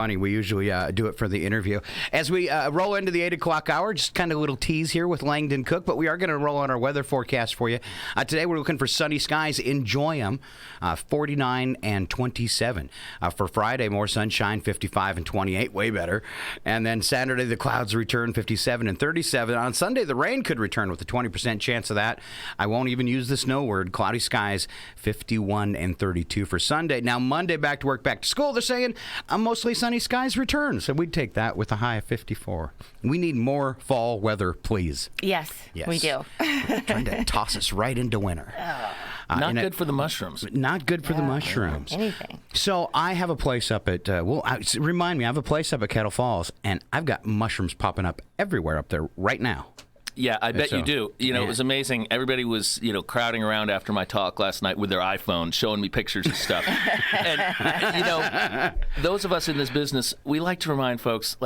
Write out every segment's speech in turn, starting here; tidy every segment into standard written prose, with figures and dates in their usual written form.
Funny, we usually do it for the interview. As we roll into the 8 o'clock hour, just kind of a little tease here with Langdon Cook, but we are going to roll on our weather forecast for you. Today we're looking for sunny skies. Enjoy them, 49 and 27. For Friday, more sunshine, 55 and 28, way better. And then Saturday, the clouds return, 57 and 37. On Sunday, the rain could return with a 20% chance of that. I won't even use the snow word. Cloudy skies, 51 and 32 for Sunday. Now, Monday, back to work, back to school. They're saying mostly sunny skies return, so we'd take that with a high of 54. We need more fall weather, please. Yes. We do. Trying to toss us right into winter. Not good for the mushrooms. Not good for the mushrooms. Anything. So I have a place up at, remind me, I have a place up at Kettle Falls, and I've got mushrooms popping up everywhere up there right now. Yeah, I bet you do. You know, it was amazing. Everybody was, crowding around after my talk last night with their iPhone, showing me pictures and stuff. And, those of us in this business, we like to remind folks,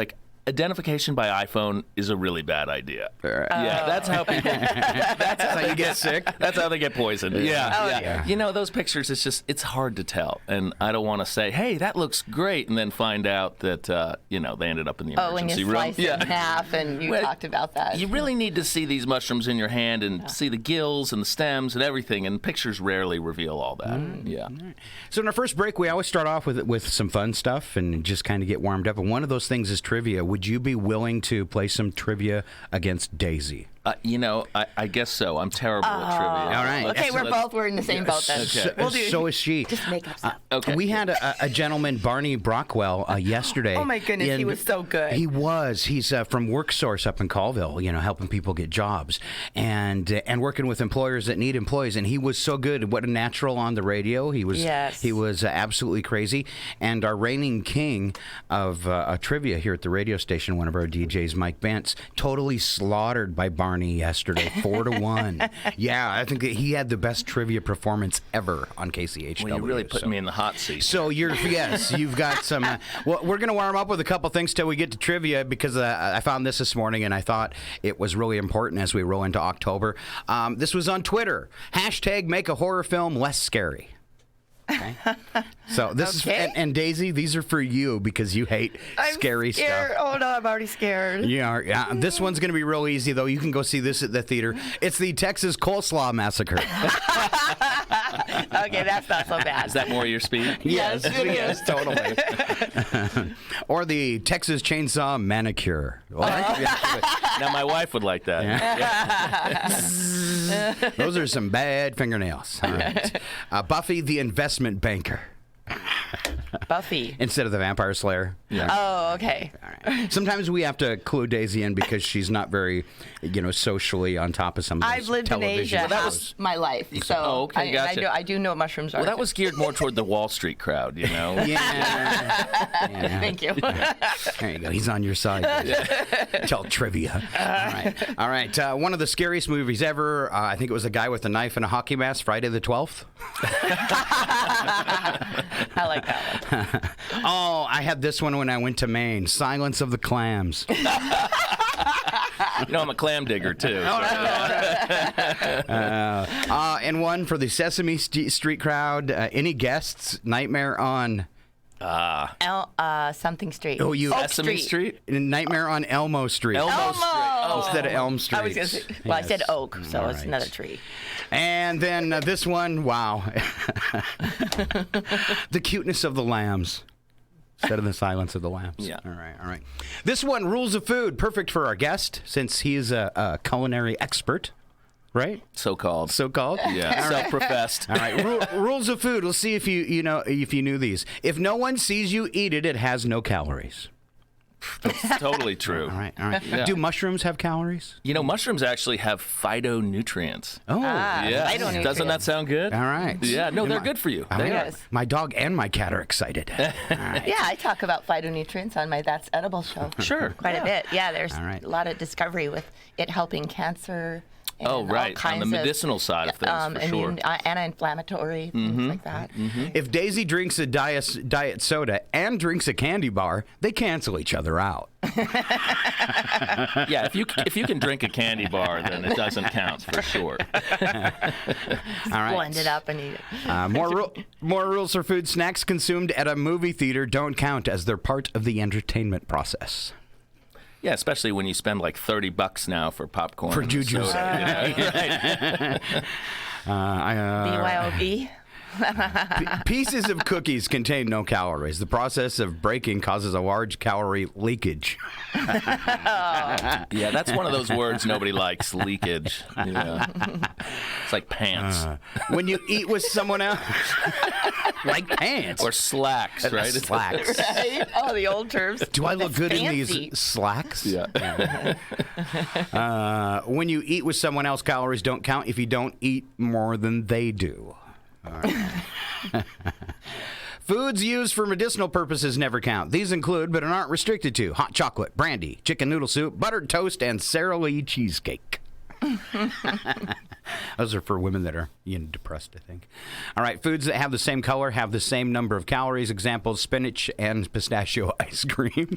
identification by iPhone is a really bad idea. Right. Yeah, that's how people. That's how you get sick. That's how they get poisoned. Yeah. Yeah. Those pictures. It's hard to tell, and I don't want to say, "Hey, that looks great," and then find out that they ended up in the emergency room. Oh, and you sliced it in half, and you talked about that. You really need to see these mushrooms in your hand and see the gills and the stems and everything, and pictures rarely reveal all that. Yeah. So in our first break, we always start off with some fun stuff and just kind of get warmed up. And one of those things is trivia. Would you be willing to play some trivia against Daisy? I guess so. I'm terrible at trivia. All right. Okay, we're in the same boat then. Okay. So is she. Just make up stuff. Okay. We had a gentleman, Barney Brockwell, yesterday. Oh my goodness, he was so good. He was. He's from WorkSource up in Colville, helping people get jobs and working with employers that need employees. And he was so good. What a natural on the radio. He was. Yes. He was absolutely crazy. And our reigning king of trivia here at the radio station, one of our DJs, Mike Bentz, totally slaughtered by Barney yesterday, 4-1. Yeah, I think that he had the best trivia performance ever on KCHW. Well, you really put me in the hot seat. So you've got some. Well, we're going to warm up with a couple things till we get to trivia because I found this morning and I thought it was really important as we roll into October. This was on Twitter. # make a horror film less scary. Okay. So this is and Daisy, these are for you because you hate scary stuff. Oh no, I'm already scared. Yeah. This one's going to be real easy though. You can go see this at the theater. It's the Texas Coleslaw Massacre. Okay, that's not so bad. Is that more your speed? Yes, it is. Totally. Or the Texas Chainsaw Manicure. Now my wife would like that. Yeah. Those are some bad fingernails. All right. Buffy the Investment Banker. Buffy. Instead of the Vampire Slayer. Yeah. Oh, okay. All right. Sometimes we have to clue Daisy in because she's not very, socially on top of some of those I've lived in Asia half my life, so gotcha. I do know what mushrooms are. Well, that was geared more toward the Wall Street crowd, Yeah. Thank you. There you go. He's on your side. Tell trivia. All right. One of the scariest movies ever. I think it was a guy with a knife and a hockey mask. Friday the 12th. I like that one. Oh, I had this one when I went to Maine. Silence of the Clams. I'm a clam digger, too. And one for the Sesame Street crowd. Any guests? Nightmare on... something Street. Oh, you Sesame Street? Nightmare on Elmo Street. Elmo Street. Oh. Instead of Elm Street. I was gonna say, I said oak, so it's another tree. And then this one, wow. The Cuteness of the Lambs. Instead of the Silence of the Lambs. Yeah. All right. This one, Rules of Food, perfect for our guest since he's a culinary expert. Right? So-called. Yeah. Self-professed. All right. Rules of food. Let's see if you knew these. If no one sees you eat it, it has no calories. That's totally true. All right. Yeah. Do mushrooms have calories? Mushrooms actually have phytonutrients. Oh. Yeah. Phytonutrients. Doesn't that sound good? All right. Yeah. No, they're good for you. Yes. My dog and my cat are excited. All right. Yeah, I talk about phytonutrients on my That's Edible show. Sure. Quite a bit. Yeah, there's All right. a lot of discovery with it helping cancer and Oh, all right. On kinds the medicinal side of things, for sure. Anti-inflammatory things like that. If Daisy drinks a diet soda and drinks a candy bar, they cancel each other out. Yeah, if you can drink a candy bar, then it doesn't count for sure. All right. Blend it up and eat it. More rules for food. Snacks consumed at a movie theater don't count as they're part of the entertainment process. Yeah, especially when you spend like $30 now for popcorn. For and Juju's. soda, BYOB. Pieces of cookies contain no calories. The process of breaking causes a large calorie leakage. Yeah, that's one of those words nobody likes, leakage. Yeah. It's like pants. When you eat with someone else, like pants. Or slacks, right? Slacks. Right? Oh, the old terms. Do I look That's good fancy. in these slacks? Yeah. When you eat with someone else, calories don't count if you don't eat more than they do. All right. Foods used for medicinal purposes never count. These include, but aren't restricted to, hot chocolate, brandy, chicken noodle soup, buttered toast, and Sara Lee cheesecake. Those are for women that are depressed, I think. All right, foods that have the same color have the same number of calories. Examples, spinach and pistachio ice cream,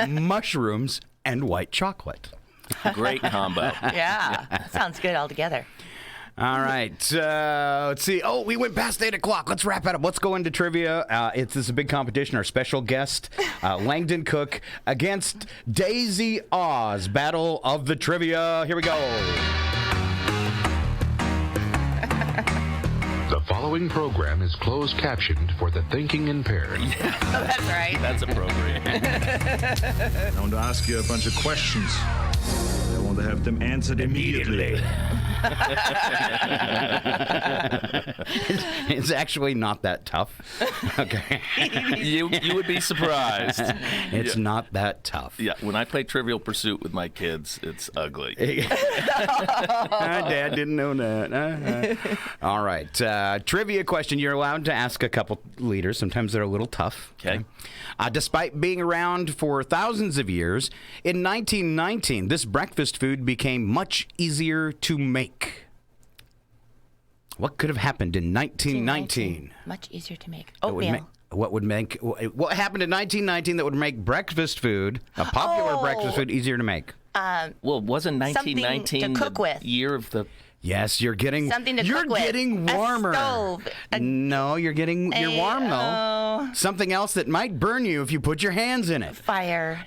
mushrooms, and white chocolate. Great combo. Yeah, that sounds good altogether. All right, let's see. Oh, we went past 8 o'clock. Let's wrap it up. Let's go into trivia. This is a big competition. Our special guest, Langdon Cook, against Daisy Oz. Battle of the Trivia. Here we go. The following program is closed captioned for the thinking impaired. That's right. That's appropriate. I want to ask you a bunch of questions. I want to have them answered immediately. It's actually not that tough. Okay. You would be surprised. It's not that tough. Yeah, when I play Trivial Pursuit with my kids, it's ugly. Dad didn't know that. All right. Trivia question. You're allowed to ask a couple leaders. Sometimes they're a little tough. Okay. Despite being around for thousands of years, in 1919, this breakfast food became much easier to make. What could have happened in 1919? Much easier to make. That would Oatmeal. what happened in 1919 that would make breakfast food, a popular breakfast food, easier to make? Well, wasn't Something 1919 to cook the with. year of the... Yes, you're getting Something to you're cook with. getting warmer. A stove. No, you're warm though. Something else that might burn you if you put your hands in it. Fire.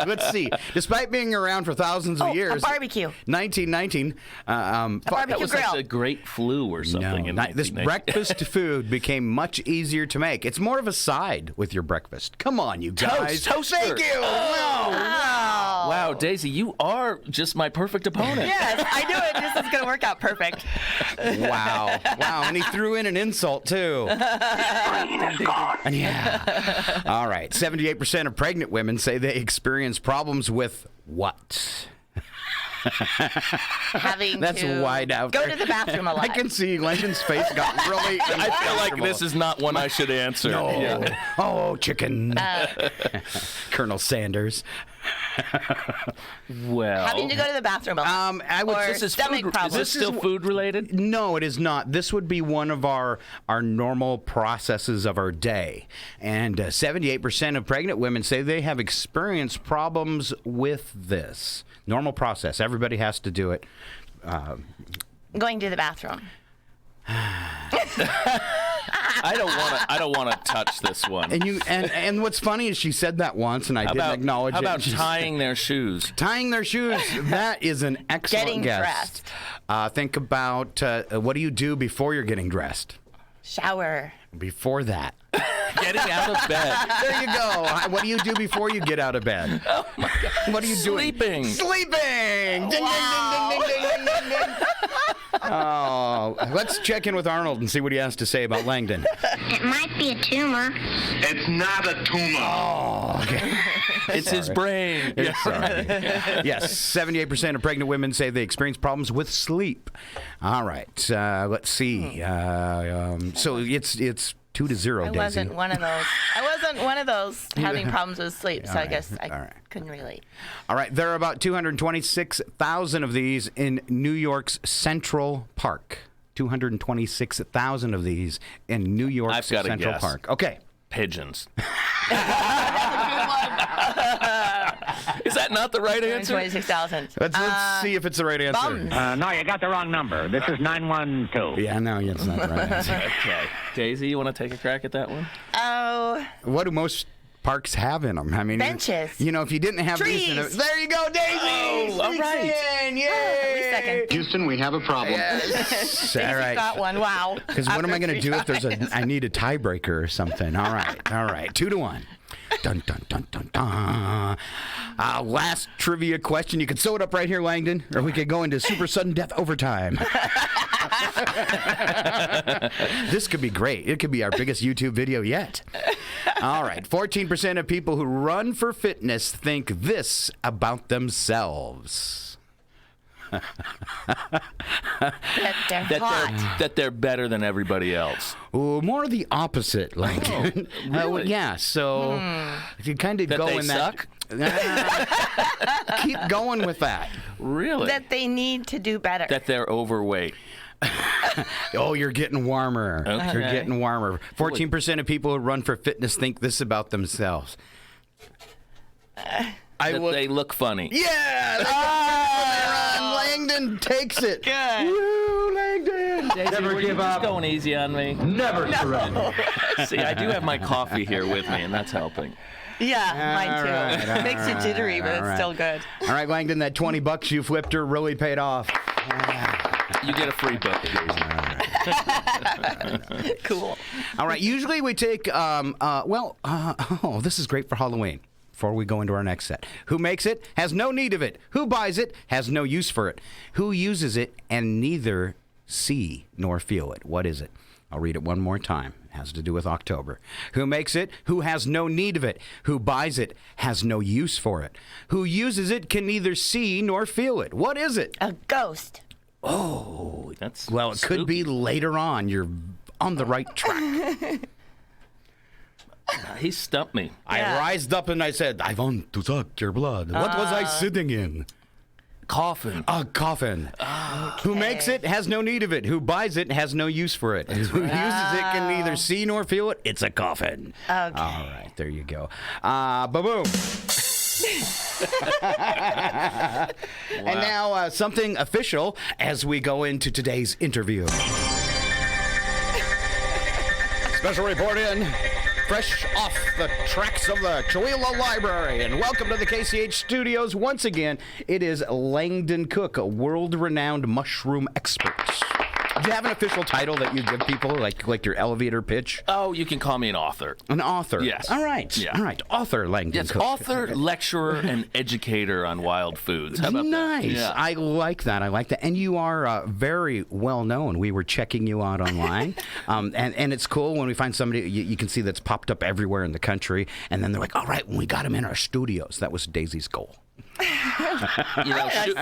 Let's see. Despite being around for thousands of years, a barbecue. 1919. barbecue That was grill. like the Great Flu or something. in This 1919. breakfast food became much easier to make. It's more of a side with your breakfast. Come on, you guys. Toaster. Thank you. Wow, Daisy, you are just my perfect opponent. Yes, I knew it. This is going to work out perfect. Wow. And he threw in an insult, too. Yeah. All right. 78% of pregnant women say they experience problems with what? Having That's to wide out go there. to the bathroom a lot. I can see Langdon's face got really I feel like this is not one I should answer. No. Yeah. Oh, chicken. Colonel Sanders. Well, Having to go to the bathroom a lot. I would. Or this is stomach food, problems. is this still food related? No, it is not. This would be one of our normal processes of our day. And 78% of pregnant women say they have experienced problems with this. Normal process. Everybody has to do it. Going to the bathroom. I don't want to touch this one. And what's funny is she said that once, and I didn't acknowledge how it. about She's- tying their shoes? Tying their shoes. That is an excellent Getting guess. Think about what do you do before you're getting dressed? Shower. Before that. Getting out of bed. There you go. What do you do before you get out of bed? Oh my God. What are you doing? Sleeping. Ding, ding, ding, ding, ding, ding, ding, ding. Oh, let's check in with Arnold and see what he has to say about Langdon. It might be a tumor. It's not a tumor. Oh, okay. It's his brain. Yeah. Sorry. Yes, 78% of pregnant women say they experience problems with sleep. All right, let's see. So it's 2-0, I Daisy. wasn't one of those. I wasn't one of those having problems with sleep, so I right, guess I all right. couldn't relate. All right, there are about 226,000 of these in New York's Central Park. 226,000 of these in New York's I've got a Central guess. Park. Okay. Pigeons. Is that not the right answer? 26,000. Let's see if it's the right answer. Bums. No, you got the wrong number. This is 912. Yeah, no, it's not the right answer. Okay. Daisy, you want to take a crack at that one? Oh, What do most parks have in them? I mean, Benches. You know, if you didn't have these in Trees. it, there you go, Daisy. Oh, all Sneaks right. in. Yay! second. Houston, we have a problem. Yes. All Daisy right. got one. Wow. Because what am I going to do if there's I need a tiebreaker or something? All right. 2-1. Dun, dun, dun, dun, dun. Last trivia question. You can sew it up right here, Langdon, or we could go into super sudden death overtime. This could be great. It could be our biggest YouTube video yet. All right. 14% of people who run for fitness think this about themselves. That they're hot. That they're better than everybody else. Ooh, more the opposite, Langdon. really? Yeah, so if you kind of That go they in that. Keep going with that. Really? That they need to do better. That they're overweight. Oh, you're getting warmer. Okay. You're getting warmer. 14% of people who run for fitness think this about themselves. They look funny. Yeah! Langdon takes it. Good. Woo, Langdon! Daisy, were you just going easy on me? Never surrender. See, I do have my coffee here with me, and that's helping. Yeah, mine too. All right, Makes you jittery, but all it's right. still good. All right, Langdon, that $20 you flipped her really paid off. You get a free book, Daisy. Cool. All right, usually we take, this is great for Halloween. Before we go into our next set. Who makes it has no need of it. Who buys it has no use for it. Who uses it and neither see nor feel it. What is it? I'll read it one more time. It has to do with October. Who makes it? Who has no need of it. Who buys it has no use for it. Who uses it can neither see nor feel it. What is it? A ghost. Oh, That's well, it could be later on. You're on the right track. He stumped me. Yeah. I rised up and I said, I want to suck your blood. What was I sitting in? Coffin. A coffin. Who makes it has no need of it. Who buys it has no use for it. Who uses it can neither see nor feel it. It's a coffin. Okay. All right, there you go. Ba-boom. And now something official as we go into today's interview. Special report in. Fresh off the tracks of the Chihuahua Library. And welcome to the KCH studios once again. It is Langdon Cook, a world-renowned mushroom expert. Do you have an official title that you give people, like your elevator pitch? Oh, you can call me an author. An author. Yes. All right. Yeah. All right. Author Langdon Yes, Cook. author, lecturer, and educator on wild foods. How about Nice. that? Yeah. I like that. And you are very well known. We were checking you out online. And it's cool when we find somebody you can see that's popped up everywhere in the country. And then they're like, all right, we got him in our studios. That was Daisy's goal.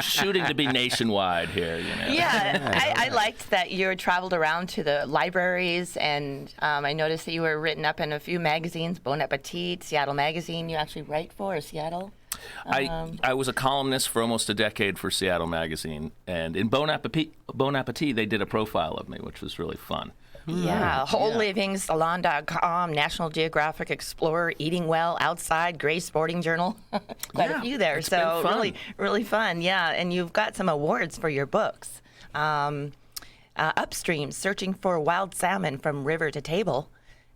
Shooting to be nationwide here. Yeah, I liked that you traveled around to the libraries, and I noticed that you were written up in a few magazines, Bon Appetit, Seattle Magazine. You actually write for Seattle? I was a columnist for almost a decade for Seattle Magazine, and in Bon Appetit they did a profile of me, which was really fun. Yeah, Whole Living, Salon.com, National Geographic Explorer, Eating Well, Outside, Gray Sporting Journal. Quite a few there. It's been So fun. really, really fun. Yeah, and you've got some awards for your books. Upstream, Searching for Wild Salmon from River to Table.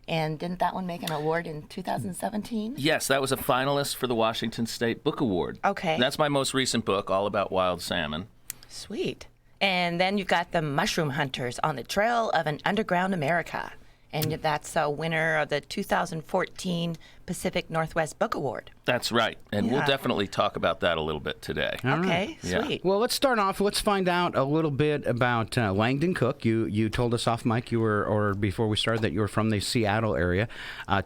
And didn't that one make an award in 2017? Yes, that was a finalist for the Washington State Book Award. Okay. That's my most recent book, all about wild salmon. Sweet. And then you've got the Mushroom Hunters on the Trail of an Underground America. And that's a winner of the 2014 Pacific Northwest Book Award. That's right. And we'll Yeah. definitely talk about that a little bit today. Okay, Yeah. sweet. Well, let's start off. Let's find out a little bit about Langdon Cook. You told us off mic or before we started, that you were from the Seattle area.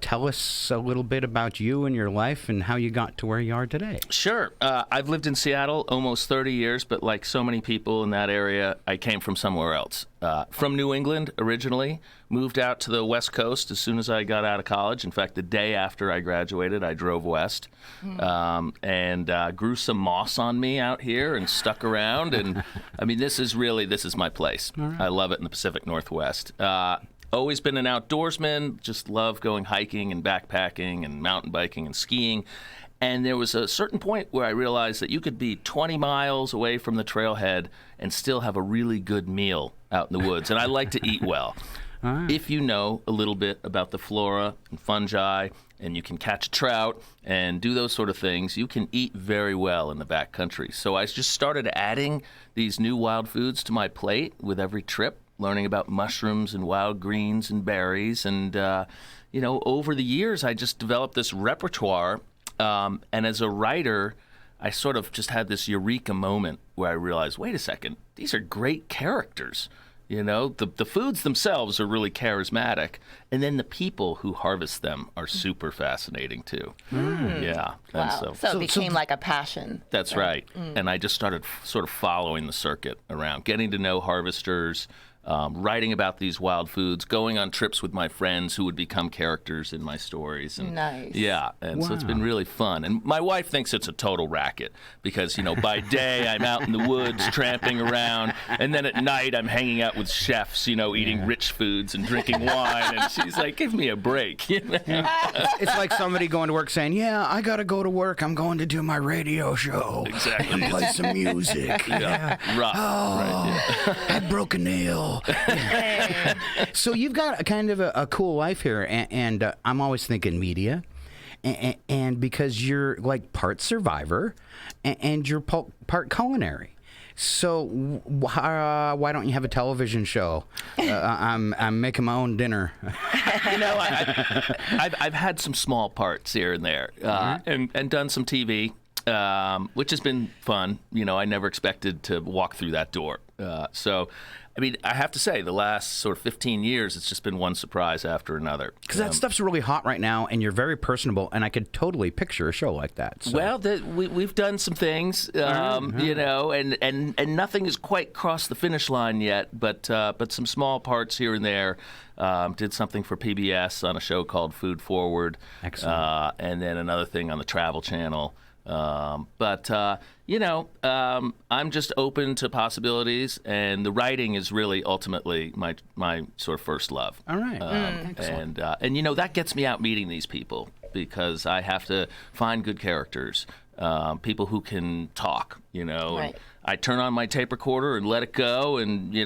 Tell us a little bit about you and your life and how you got to where you are today. Sure. I've lived in Seattle almost 30 years, but like so many people in that area, I came from somewhere else. From New England originally, moved out to the West Coast as soon as I got out of college. In fact, the day after I graduated, I drove west and grew some moss on me out here and stuck around. And I mean, this is my place. Right. I love it in the Pacific Northwest. Always been an outdoorsman, just love going hiking and backpacking and mountain biking and skiing. And there was a certain point where I realized that you could be 20 miles away from the trailhead and still have a really good meal out in the woods. And I like to eat well. Right. If you know a little bit about the flora and fungi, and you can catch a trout and do those sort of things, you can eat very well in the backcountry. So I just started adding these new wild foods to my plate with every trip, learning about mushrooms and wild greens and berries. And, over the years, I just developed this repertoire. And as a writer, I sort of just had this eureka moment where I realized, wait a second, these are great characters. The foods themselves are really charismatic, and then the people who harvest them are super fascinating too. Yeah. Wow. And So it became like a passion. that's right. And I just started sort of following the circuit around, getting to know harvesters, writing about these wild foods, going on trips with my friends who would become characters in my stories. And, Nice. Yeah, and so it's been really fun. And my wife thinks it's a total racket because, by day I'm out in the woods tramping around, and then at night I'm hanging out with chefs, eating rich foods and drinking wine. And she's like, give me a break. It's like somebody going to work saying, yeah, I got to go to work. I'm going to do my radio show. Exactly. And play some music. Yeah. Rough. Oh, I broke a nail. So you've got a kind of a cool life here, and I'm always thinking media, and because you're like part survivor, and you're part culinary. So why don't you have a television show? I'm making my own dinner. I've had some small parts here and there, and done some TV, which has been fun. I never expected to walk through that door. I have to say, the last sort of 15 years, it's just been one surprise after another. Because that stuff's really hot right now, and you're very personable, and I could totally picture a show like that. So. Well, we've done some things, and nothing has quite crossed the finish line yet, but some small parts here and there. Did something for PBS on a show called Food Forward. Excellent. And then another thing on the Travel Channel. I'm just open to possibilities, and the writing is really ultimately my sort of first love. All right. And that gets me out meeting these people because I have to find good characters, people who can talk, Right. I turn on my tape recorder and let it go, and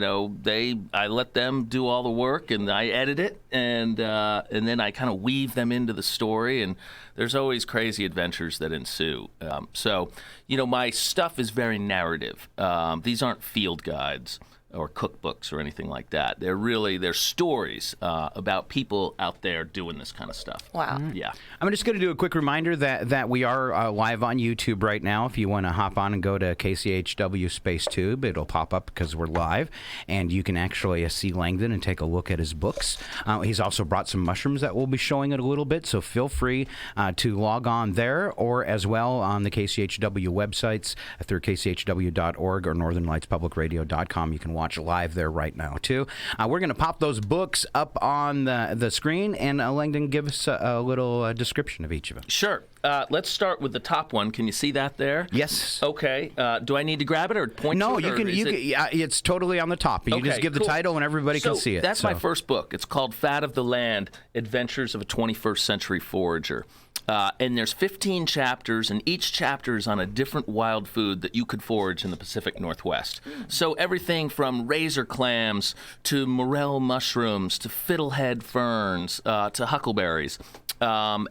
I let them do all the work, and I edit it, and then I kind of weave them into the story, and there's always crazy adventures that ensue. My stuff is very narrative. These aren't field guides or cookbooks or anything like that. They're stories about people out there doing this kind of stuff. Wow. Yeah. I'm just going to do a quick reminder that we are live on YouTube right now. If you want to hop on and go to KCHW Space Tube, it'll pop up because we're live, and you can actually see Langdon and take a look at his books. He's also brought some mushrooms that we'll be showing it a little bit, so feel free to log on there, or as well on the KCHW websites through kchw.org or northernlightspublicradio.com. You can watch live there right now too. We're going to pop those books up on the screen, and Langdon, give us a little description of each of them. Sure. Let's start with the top one. Can you see that there? Yes. Okay. Do I need to grab it or point No, to it? you can. It's totally on the top. You just give the cool. title, and everybody can see it. That's my first book. It's called Fat of the Land: Adventures of a 21st Century Forager. And there's 15 chapters, and each chapter is on a different wild food that you could forage in the Pacific Northwest. So everything from razor clams to morel mushrooms to fiddlehead ferns to huckleberries. There's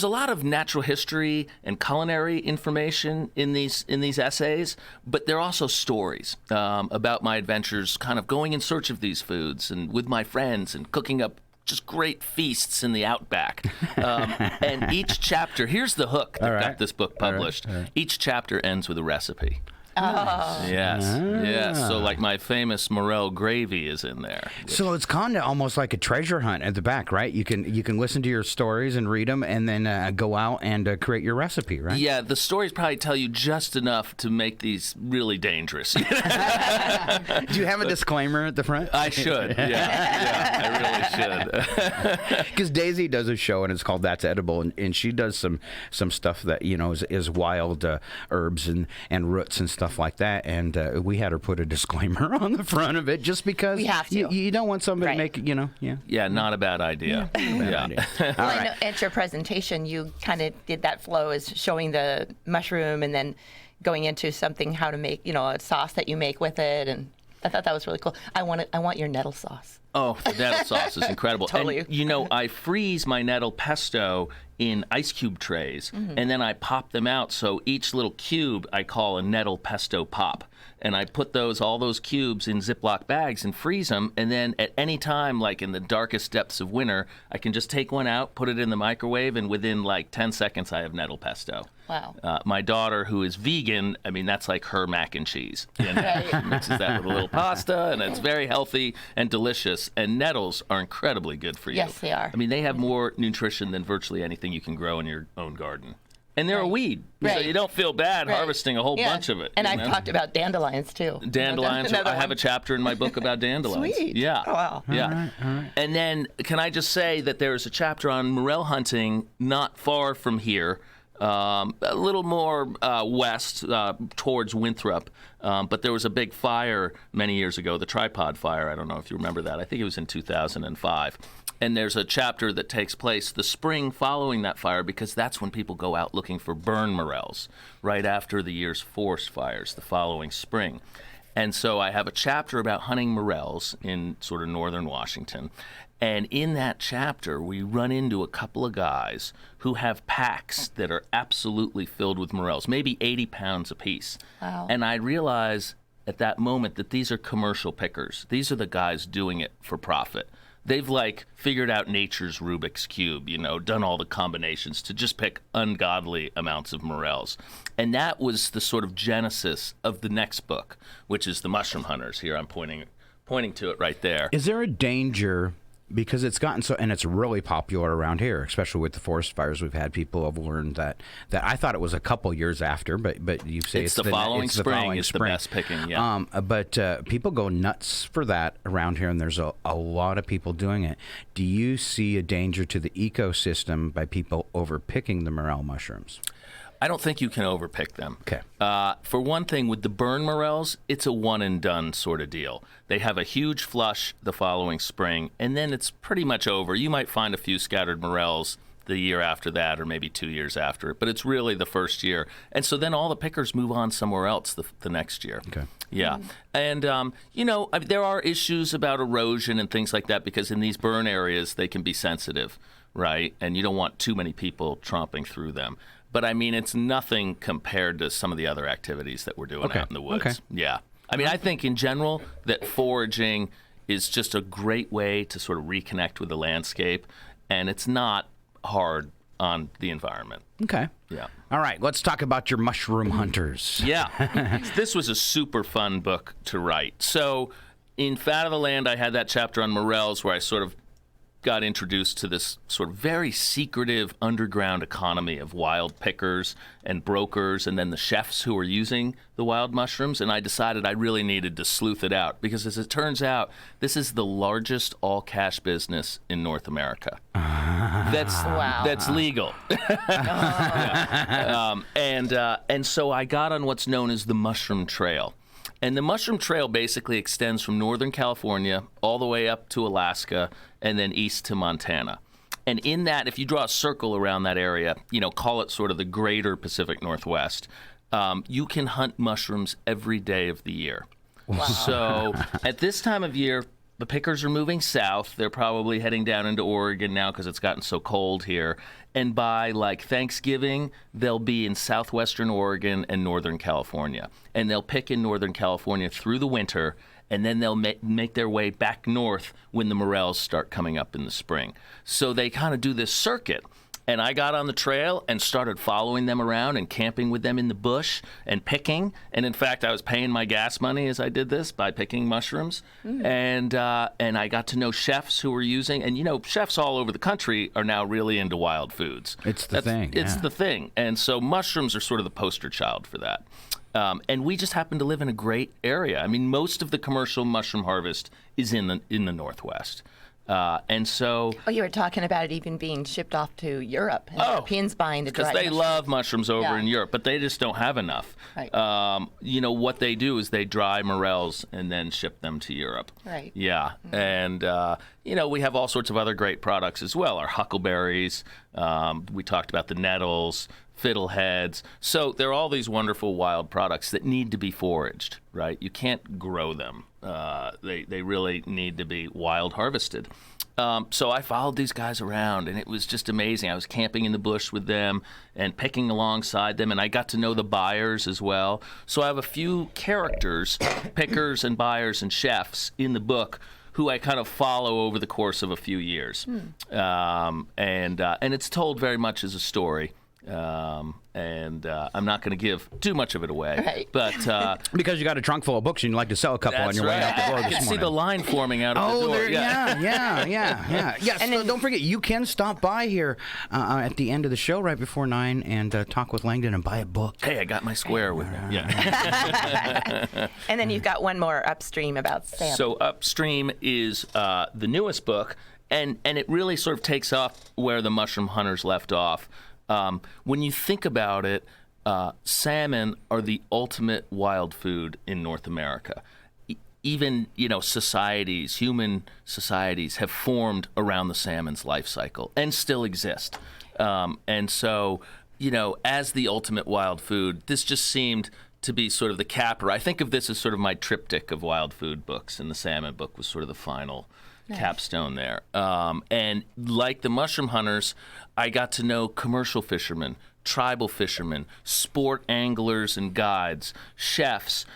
a lot of natural history and culinary information in these essays, but they're also stories about my adventures, kind of going in search of these foods and with my friends and cooking up just great feasts in the outback. And each chapter, here's the hook that got this book published. All right. Each chapter ends with a recipe. Oh. Yes, yes. So like my famous morel gravy is in there. So it's kind of almost like a treasure hunt at the back, right? You can listen to your stories and read them, and then go out and create your recipe, right? Yeah, the stories probably tell you just enough to make these really dangerous. Do you have a disclaimer at the front? I should. Yeah, I really should. Because Daisy does a show, and it's called That's Edible, and she does some stuff that is wild herbs and roots and stuff like that, and we had her put a disclaimer on the front of it just because we have to. You don't want somebody to make Yeah, not a bad idea. Yeah. Well, I know at your presentation, you kind of did that flow as showing the mushroom and then going into something, how to make, a sauce that you make with it. And I thought that was really cool. I want your nettle sauce. Oh, the nettle sauce is incredible. Totally. And, I freeze my nettle pesto in ice cube trays, and then I pop them out. So each little cube I call a nettle pesto pop. And I put all those cubes in Ziploc bags and freeze them. And then at any time, like in the darkest depths of winter, I can just take one out, put it in the microwave, and within like 10 seconds, I have nettle pesto. Wow. My daughter, who is vegan, that's like her mac and cheese. Right. She mixes that with a little pasta, and it's very healthy and delicious. And nettles are incredibly good for you. Yes, they are. They have more nutrition than virtually anything you can grow in your own garden. And they're a weed, so Right. you don't feel bad harvesting a whole bunch of it. And I've talked about dandelions, too. Dandelions. Another I have one. a chapter in my book about dandelions. Sweet. Yeah. Oh, wow. Yeah. All right. And then, can I just say that there's a chapter on morel hunting not far from here, a little more west towards Winthrop. But there was a big fire many years ago, the tripod fire. I don't know if you remember that. I think it was in 2005. And there's a chapter that takes place the spring following that fire, because that's when people go out looking for burn morels, right after the year's forest fires the following spring. And so I have a chapter about hunting morels in sort of northern Washington. And in that chapter, we run into a couple of guys who have packs that are absolutely filled with morels, maybe 80 pounds apiece. Wow. And I realize at that moment that these are commercial pickers. These are the guys doing it for profit. They've figured out nature's Rubik's Cube, done all the combinations to just pick ungodly amounts of morels. And that was the sort of genesis of the next book, which is The Mushroom Hunters. Here I'm pointing to it right there. Is there a danger, because it's gotten so, and it's really popular around here, especially with the forest fires we've had, people have learned that I thought it was a couple years after, but you say it's the following spring. It's the best picking, yeah. But people go nuts for that around here, and there's a lot of people doing it. Do you see a danger to the ecosystem by people overpicking the morel mushrooms? I don't think you can overpick them. Okay. For one thing, with the burn morels, it's a one-and-done sort of deal. They have a huge flush the following spring, and then it's pretty much over. You might find a few scattered morels the year after that, or maybe 2 years after, but it's really the first year. And so then all the pickers move on somewhere else the next year. Okay. Yeah. And, there are issues about erosion and things like that, because in these burn areas, they can be sensitive, right? And you don't want too many people tromping through them. But it's nothing compared to some of the other activities that we're doing out in the woods. Okay. Yeah. I think in general that foraging is just a great way to sort of reconnect with the landscape, and it's not hard on the environment. Okay. Yeah. All right, let's talk about your mushroom hunters. Yeah. This was a super fun book to write. So in Fat of the Land, I had that chapter on morels where I sort of got introduced to this sort of very secretive underground economy of wild pickers and brokers, and then the chefs who are using the wild mushrooms. And I decided I really needed to sleuth it out, because as it turns out, this is the largest all-cash business in North America. That's legal. And so I got on what's known as the Mushroom Trail. And the Mushroom Trail basically extends from Northern California all the way up to Alaska and then east to Montana. And in that, if you draw a circle around that area, call it sort of the greater Pacific Northwest, you can hunt mushrooms every day of the year. Wow. So at this time of year, the pickers are moving south. They're probably heading down into Oregon now because it's gotten so cold here. And by Thanksgiving, they'll be in southwestern Oregon and Northern California. And they'll pick in Northern California through the winter. and then they'll make their way back north when the morels start coming up in the spring. So they kind of do this circuit. And I got on the trail and started following them around and camping with them in the bush and picking. And in fact, I was paying my gas money as I did this by picking mushrooms. And I got to know chefs who were using, and chefs all over the country are now really into wild foods. It's the thing. It's the thing. And so mushrooms are sort of the poster child for that. And we just happen to live in a great area. I mean, most of the commercial mushroom harvest is in the Northwest. And so... Oh, you were talking about it even being shipped off to Europe. And Europeans buying the dried because they mushrooms. love mushrooms over in Europe, but they just don't have enough. Right. What they do is they dry morels and then ship them to Europe. Right. Yeah. And, we have all sorts of other great products as well. Our huckleberries. We talked about the nettles, fiddleheads. So there are all these wonderful wild products that need to be foraged, right? You can't grow them. They really need to be wild harvested. So I followed these guys around, and it was just amazing. I was camping in the bush with them and picking alongside them, and I got to know the buyers as well. So I have a few characters, pickers and buyers and chefs in the book who I kind of follow over the course of a few years. And it's told very much as a story. I'm not going to give too much of it away, right. but because you got a trunk full of books and you'd like to sell a couple on your way out the door I this can morning. see the line forming out of the door. Yeah. Yes, And then, don't forget, you can stop by here at the end of the show right before 9 and talk with Langdon and buy a book. Hey, I got my square with me. Yeah. and then you've got one more upstream about salmon. So Upstream is the newest book, and it really sort of takes off where the Mushroom Hunters left off. When you think about it, salmon are the ultimate wild food in North America. Even, societies, human societies have formed around the salmon's life cycle and still exist. And so, as the ultimate wild food, this just seemed to be sort of the capper. I think of this as sort of my triptych of wild food books, and the salmon book was sort of the final capstone there. And like the Mushroom Hunters, I got to know commercial fishermen, tribal fishermen, sport anglers and guides, chefs,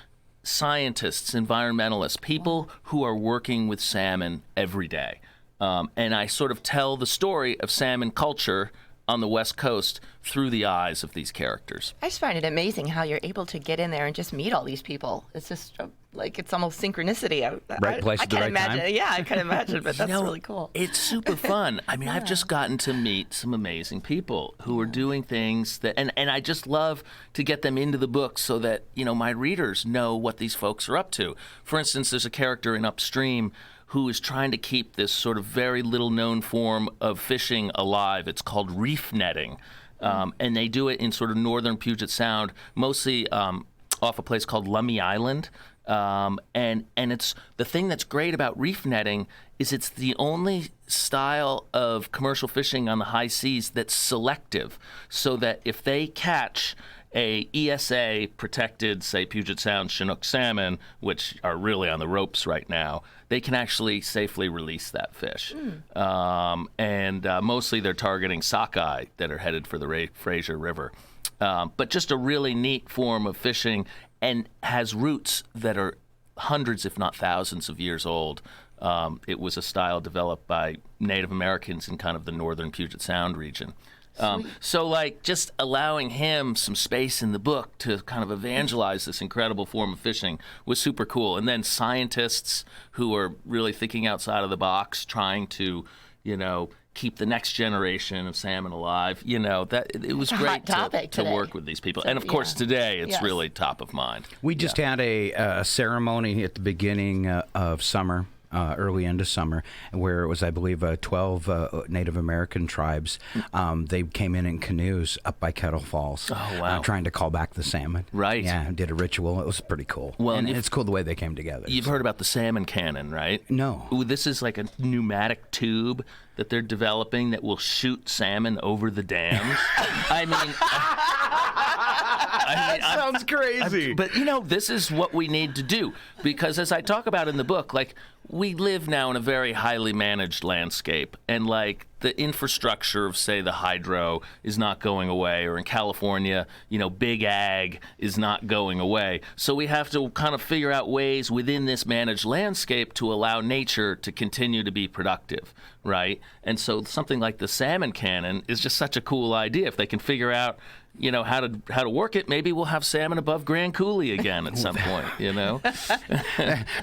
scientists, environmentalists, people who are working with salmon every day. And I sort of tell the story of salmon culture on the West Coast through the eyes of these characters. I just find it amazing how you're able to get in there and just meet all these people. It's just like it's almost synchronicity. Right place at the right imagine. time. Yeah, I can imagine, but that's really cool. It's super fun. I mean, I've just gotten to meet some amazing people who are doing things that, and I just love to get them into the book so that, my readers know what these folks are up to. For instance, there's a character in Upstream who is trying to keep this sort of very little known form of fishing alive. It's called reef netting. And they do it in sort of northern Puget Sound, mostly off a place called Lummi Island. And it's the thing that's great about reef netting is it's the only style of commercial fishing on the high seas that's selective, so that if they catch a ESA protected, say, Puget Sound Chinook salmon, which are really on the ropes right now, they can actually safely release that fish. And mostly they're targeting sockeye that are headed for the Fraser River. But just a really neat form of fishing, and has roots that are hundreds, if not thousands of years old. It was a style developed by Native Americans in kind of the northern Puget Sound region. So just allowing him some space in the book to kind of evangelize this incredible form of fishing was super cool. And then scientists who are really thinking outside of the box, trying to, keep the next generation of salmon alive. That it was great to work with these people. And of course, today it's really top of mind. We just had a ceremony at the beginning of summer. Early into summer, where it was, I believe, 12 Native American tribes. They came in canoes up by Kettle Falls, trying to call back the salmon. Right. Yeah, did a ritual. It was pretty cool. Well, and it's cool the way they came together. You've heard about the salmon cannon, right? No. Ooh, this is like a pneumatic tube that they're developing that will shoot salmon over the dams. I mean, that sounds crazy. But this is what we need to do, because as I talk about in the book, we live now in a very highly managed landscape, and like the infrastructure of, say, the hydro is not going away, or in California, big ag is not going away. So we have to kind of figure out ways within this managed landscape to allow nature to continue to be productive, right? And so something like the salmon cannon is just such a cool idea. If they can figure out how to work it, maybe we'll have salmon above Grand Coulee again at some point,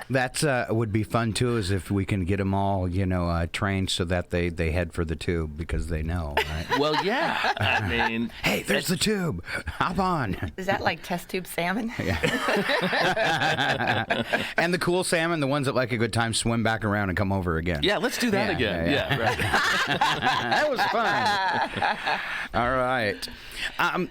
That's would be fun too, is if we can get them all, trained so that they head for the tube because they know, right? Well, yeah. I mean, hey, there's the tube. Hop on. Is that like test tube salmon? And the cool salmon, the ones that like a good time, swim back around and come over again. Yeah, let's do that again. Yeah, right. That was fun. All right.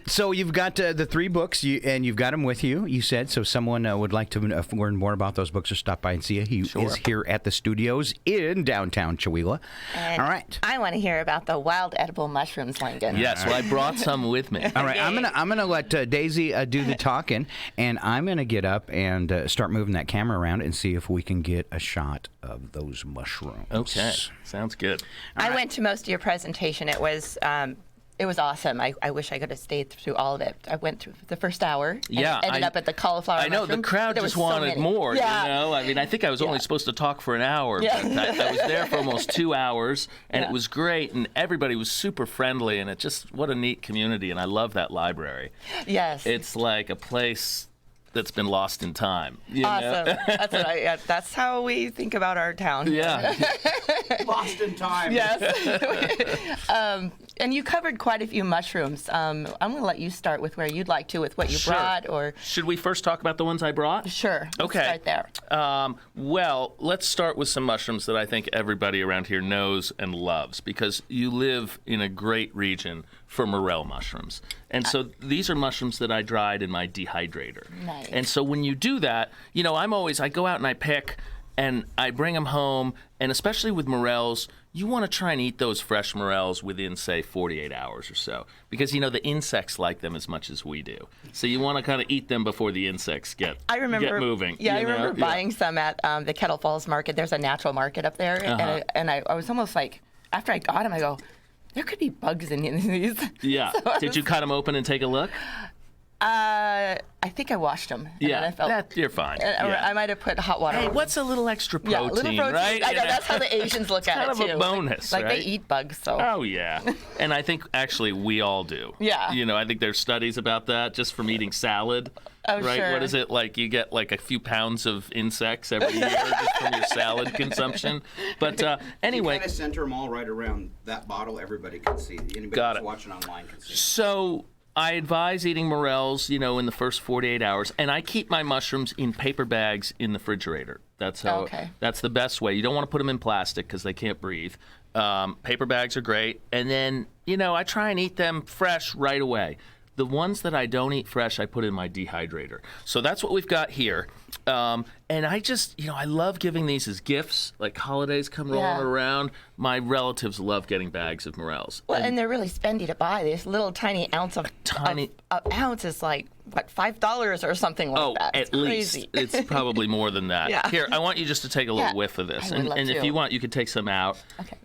So you've got the 3 books, and you've got them with you, you said. So someone would like to learn more about those books or stop by and see you. He is here at the studios in downtown Chewelah. And all right. I want to hear about the wild edible mushrooms, Langdon. Yes, well, I brought some with me. All right, I'm gonna let Daisy do the talking, and I'm gonna get up and start moving that camera around and see if we can get a shot of those mushrooms. Okay, sounds good. I went to most of your presentation. It was awesome. I wish I could have stayed through all of it. I went through the first hour. And Yeah, ended up at the cauliflower. I know mushroom. the crowd There just was so wanted many. more. Yeah. I mean, I think I was only supposed to talk for an hour, Yeah. but I was there for almost 2 hours, and it was great, and everybody was super friendly, and what a neat community, and I love that library. Yes. It's like a place that's been lost in time. Awesome. That's how we think about our town. Yeah. Lost in time. Yes. And you covered quite a few mushrooms. I'm going to let you start with where you'd like to, with what you brought, or Should we first talk about the ones I brought? sure. Let's Okay. start there. Well, let's start with some mushrooms that I think everybody around here knows and loves, because you live in a great region for morel mushrooms. And so these are mushrooms that I dried in my dehydrator. Nice. And so when you do that, I go out and I pick and I bring them home, and especially with morels, you want to try and eat those fresh morels within, say, 48 hours or so, because, the insects like them as much as we do. So you want to kind of eat them before the insects get moving. Yeah, I remember buying some at the Kettle Falls Market. There's a natural market up there, and I was almost like, after I got them, I go, there could be bugs in these. Yeah. So Did you cut them open and take a look? I think I washed them. And then I felt, you're fine. I might have put hot water. Hey, over what's a little extra them. protein, little protein, right? I know, that's how the Asians look at kind it of too. a bonus, like right? they eat bugs, so. Oh, yeah. And I think, actually, we all do. Yeah. I think there's studies about that just from eating salad. Oh, right? sure. What is it? Like you get like a few pounds of insects every year just from your salad consumption. But anyway. You kind of center them all right around that bottle. Everybody can see. Anybody Got who's it. watching online can see. So I advise eating morels, in the first 48 hours, and I keep my mushrooms in paper bags in the refrigerator. That's how. Okay. That's the best way. You don't want to put them in plastic because they can't breathe. Paper bags are great, and then I try and eat them fresh right away. The ones that I don't eat fresh, I put in my dehydrator. So that's what we've got here. And I just, I love giving these as gifts. Like holidays come rolling around. My relatives love getting bags of morels. Well, and they're really spendy to buy. This little tiny ounce of ounce is like what, $5 or something like that. It's at least. crazy. It's probably more than that. Yeah. Here, I want you just to take a little whiff of this. I would love and if to. you want, you could take some out. Okay.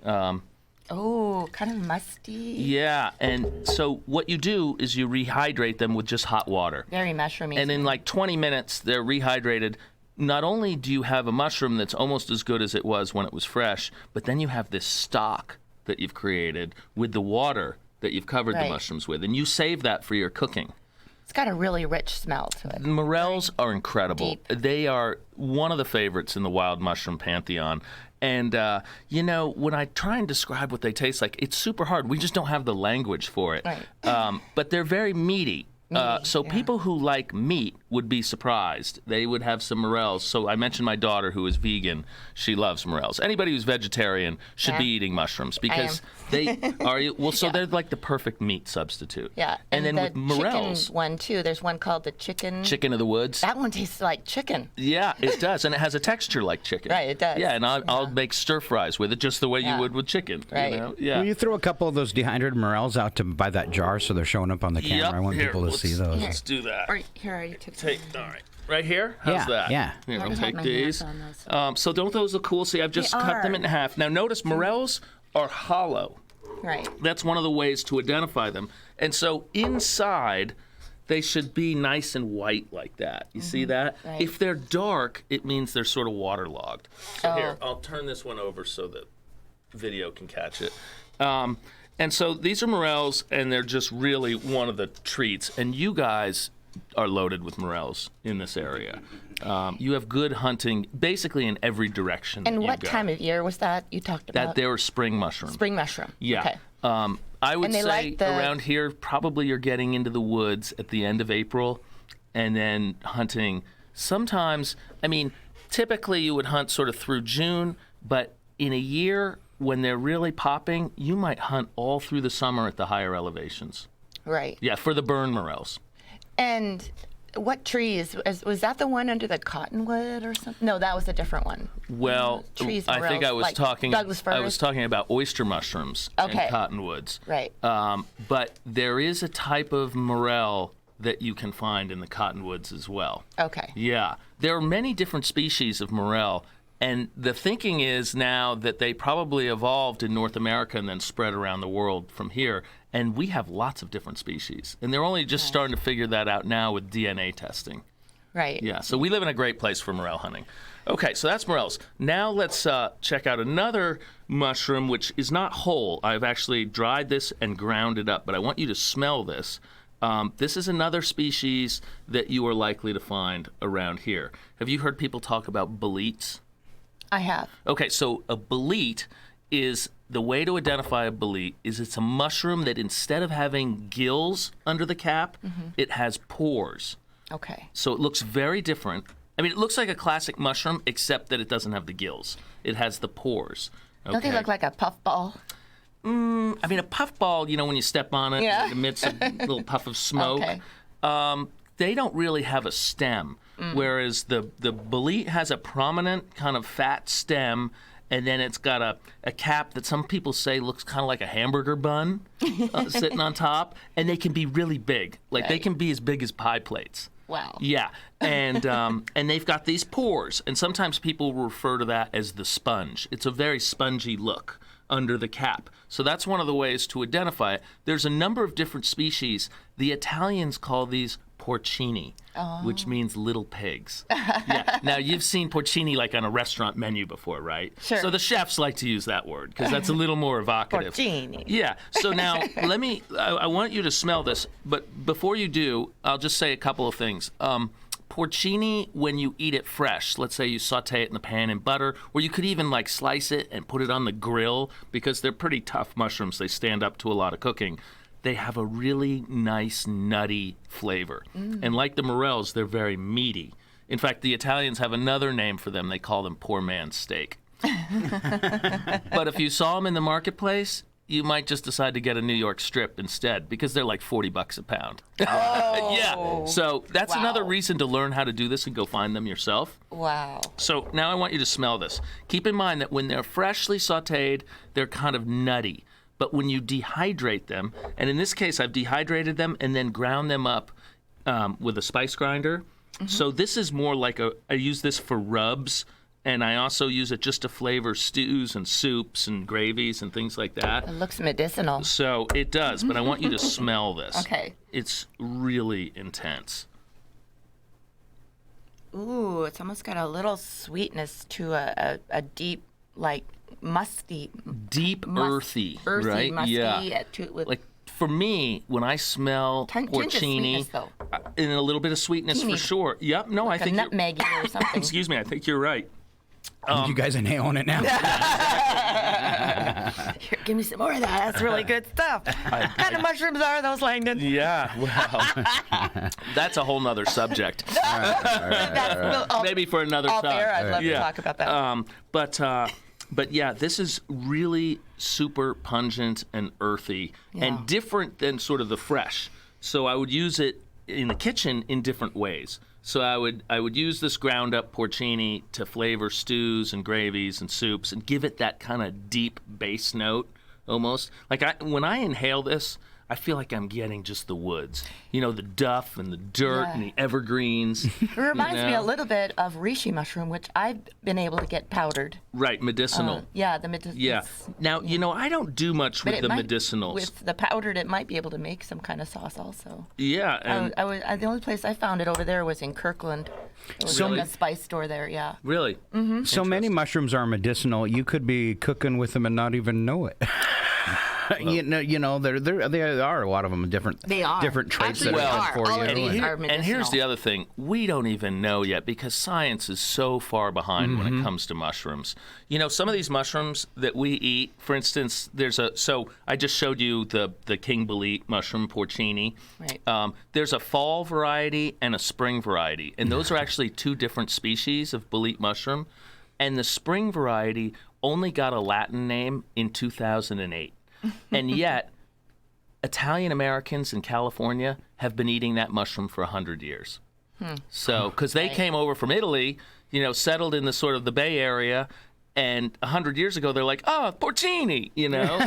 Oh, kind of musty. Yeah, and so what you do is you rehydrate them with just hot water. Very mushroomy. And in like 20 minutes, they're rehydrated. Not only do you have a mushroom that's almost as good as it was when it was fresh, but then you have this stock that you've created with the water that you've covered the mushrooms with, and you save that for your cooking. It's got a really rich smell to it. Morels are incredible. Deep. They are one of the favorites in the wild mushroom pantheon. And, when I try and describe what they taste like, it's super hard. We just don't have the language for it. Right. But they're very meaty. People who like meat would be surprised. They would have some morels. So I mentioned my daughter who is vegan. She loves morels. Anybody who's vegetarian should be eating mushrooms because they are. Well, so they're like the perfect meat substitute. Yeah. And then the with morels, chicken one too. There's one called the chicken. chicken of the woods. That one tastes like chicken. Yeah, it does, and it has a texture like chicken. Right, it does. Yeah, and I'll make stir fries with it just the way you would with chicken. Right. Yeah. Will you throw a couple of those dehydrated morels out to buy that jar so they're showing up on the camera? I want people to see those. Let's do that. Right here, you took All right. Right here? How's Yeah, that? yeah. Here, I I'll had take my these. hands on those. So don't those look cool? See, I've just cut them are. in half. Now notice morels are hollow. Right. That's one of the ways to identify them. And so inside, they should be nice and white like that. You see that? Right. If they're dark, it means they're sort of waterlogged. So Oh. here, I'll turn this one over so that video can catch it. And so these are morels, and they're just really one of the treats. And you guys are loaded with morels in this area. You have good hunting basically in every direction. And that you what go. time of year was that you talked about? That they were spring mushroom. Spring mushroom. Yeah. Okay. I would And they say like the- around here, probably you're getting into the woods at the end of April and then hunting. Sometimes, I mean, typically you would hunt sort of through June, but in a year when they're really popping, you might hunt all through the summer at the higher elevations. Right. Yeah, for the burn morels. And what trees? Was that the one under the cottonwood or something? No, that was a different one. Well, Trees, I think I morels, was like talking. Douglas I was firs? talking about oyster mushrooms Okay. and cottonwoods. Right. But there is a type of morel that you can find in the cottonwoods as well. Okay. Yeah, there are many different species of morel, and the thinking is now that they probably evolved in North America and then spread around the world from here. And we have lots of different species, and they're only just starting to figure that out now with DNA testing. Right. Yeah, so we live in a great place for morel hunting. Okay, so that's morels. Now let's check out another mushroom, which is not whole. I've actually dried this and ground it up, but I want you to smell this. This is another species that you are likely to find around here. Have you heard people talk about boletes? I have. Okay, so a bolete is the way to identify a bolete is it's a mushroom that instead of having gills under the cap, it has pores. Okay. So it looks very different. I mean, it looks like a classic mushroom, except that it doesn't have the gills. It has the pores. Okay. Don't they look like a puffball? I mean, a puffball, you know, when you step on it, Yeah. it emits a little puff of smoke. Okay. They don't really have a stem, whereas the bolete has a prominent kind of fat stem, and then it's got a cap that some people say looks kind of like a hamburger bun sitting on top, and they can be really big. Like they Right. can be as big as pie plates. Wow. Yeah, and they've got these pores, and sometimes people refer to that as the sponge. It's a very spongy look under the cap. So that's one of the ways to identify it. There's a number of different species. The Italians call these porcini, which means little pigs. Yeah. Now, you've seen porcini like on a restaurant menu before, right? Sure. So the chefs like to use that word because that's a little more evocative. Porcini. Yeah. So now I want you to smell this, but before you do, I'll just say a couple of things. Porcini, when you eat it fresh, let's say you saute it in the pan in butter, or you could even like slice it and put it on the grill because they're pretty tough mushrooms. They stand up to a lot of cooking. They have a really nice, nutty flavor. And like the morels, they're very meaty. In fact, the Italians have another name for them. They call them poor man's steak. But if you saw them in the marketplace, you might just decide to get a New York strip instead because they're like $40 a pound. Oh. Yeah. So that's Wow. another reason to learn how to do this and go find them yourself. Wow. So now I want you to smell this. Keep in mind that when they're freshly sautéed, they're kind of nutty. But when you dehydrate them, and in this case I've dehydrated them and then ground them up with a spice grinder. So this is more like I use this for rubs, and I also use it just to flavor stews and soups and gravies and things like that. It looks medicinal. So it does, but I want you to smell this. Okay. It's really intense. Ooh, it's almost got a little sweetness to a deep, like musty, Deep, earthy, right? musty. Yeah. With Like for me, when I smell tinge of porcini, sweetness, though. and a little bit of sweetness Teeny. for sure. Yep. No, I a think you're- nutmeggy or something. Excuse me. I think you're right. You guys are nailing it now. Here, give me some more of that. That's really good stuff. What kind of mushrooms are those, Langdon? Yeah. Well, that's a whole nother subject. Maybe for another Off time. air, I'd love to talk about that. But yeah, this is really super pungent and earthy and different than sort of the fresh. So I would use it in the kitchen in different ways. So I would use this ground up porcini to flavor stews and gravies and soups and give it that kind of deep bass note almost. Like when I inhale this, I feel like I'm getting just the woods. You know, the duff and the dirt and the evergreens. It reminds me a little bit of reishi mushroom, which I've been able to get powdered. Right, medicinal. The medicinal. Yeah. Now, you know, I don't do much with the medicinals. With the powdered, it might be able to make some kind of sauce also. Yeah. And the only place I found it over there was in Kirkland. It was Really? a spice store there, yeah. Really? So many mushrooms are medicinal. You could be cooking with them and not even know it. You know, there are a lot of them different. They are. Different traits Actually, that they are are. for All you. of these are And medicinal. here's the other thing. We don't even know yet because science is so far behind when it comes to mushrooms. You know, some of these mushrooms that we eat, for instance, so I just showed you the king bolete mushroom, porcini. Right. There's a fall variety and a spring variety. And those are actually two different species of bolete mushroom. And the spring variety only got a Latin name in 2008. And yet, Italian Americans in California have been eating that mushroom for 100 years. So, because they came over from Italy, you know, settled in the sort of the Bay Area, and 100 years ago they're like, oh, porcini, you know,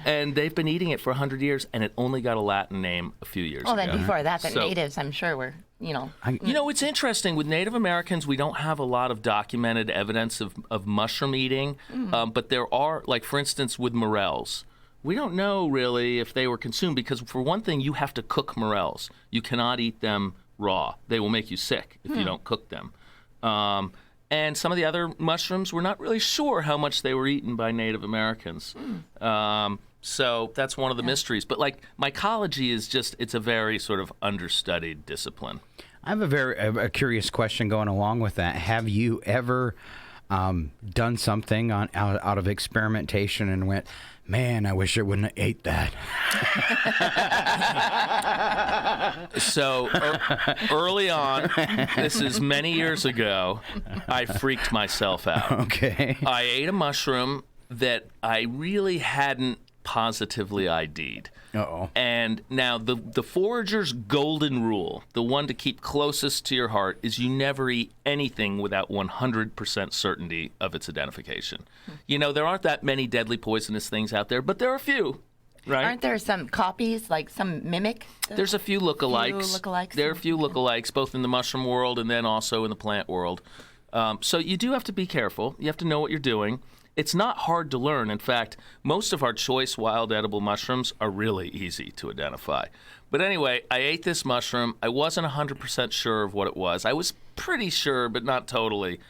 and they've been eating it for 100 years, and it only got a Latin name a few years ago. Well, then before that, the So- natives, I'm sure, were, you know. You know, it's interesting. With Native Americans, we don't have a lot of documented evidence of mushroom eating, but there are, like, for instance, with morels. We don't know really if they were consumed because, for one thing, you have to cook morels. You cannot eat them raw. They will make you sick if you don't cook them. And some of the other mushrooms, we're not really sure how much they were eaten by Native Americans. So that's one of the mysteries. But, like, mycology is just, it's a very sort of understudied discipline. I have a curious question going along with that. Have you ever done something out of experimentation and went, man, I wish I wouldn't have ate that? So early on, this is many years ago, I freaked myself out. Okay. I ate a mushroom that I really hadn't positively ID'd. Uh-oh. And now the forager's golden rule, the one to keep closest to your heart, is you never eat anything without 100% certainty of its identification. You know, there aren't that many deadly poisonous things out there, but there are a few, right? Aren't there some copies, like some mimic? There's a few lookalikes. There are a few lookalikes, both in the mushroom world and then also in the plant world. So you do have to be careful. You have to know what you're doing. It's not hard to learn. In fact, most of our choice wild edible mushrooms are really easy to identify. But anyway, I ate this mushroom. I wasn't 100% sure of what it was. I was pretty sure, but not totally.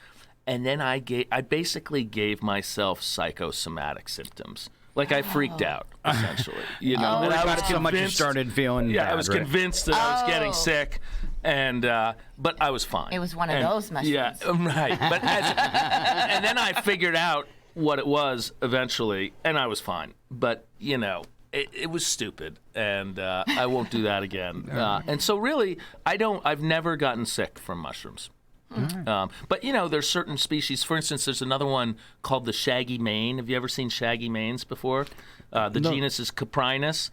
And then I basically gave myself psychosomatic symptoms. Like I freaked out, essentially. You know, and I was so much you started feeling Yeah, bad, I was right? convinced that I was getting sick, and but I was fine. It was one of those mushrooms. Yeah, right. But and then I figured out what it was eventually, and I was fine. But, you know, it was stupid, and I won't do that again. And so really, I've never gotten sick from mushrooms. But, you know, there's certain species. For instance, there's another one called the shaggy mane. Have you ever seen shaggy manes before? The genus is Caprinus.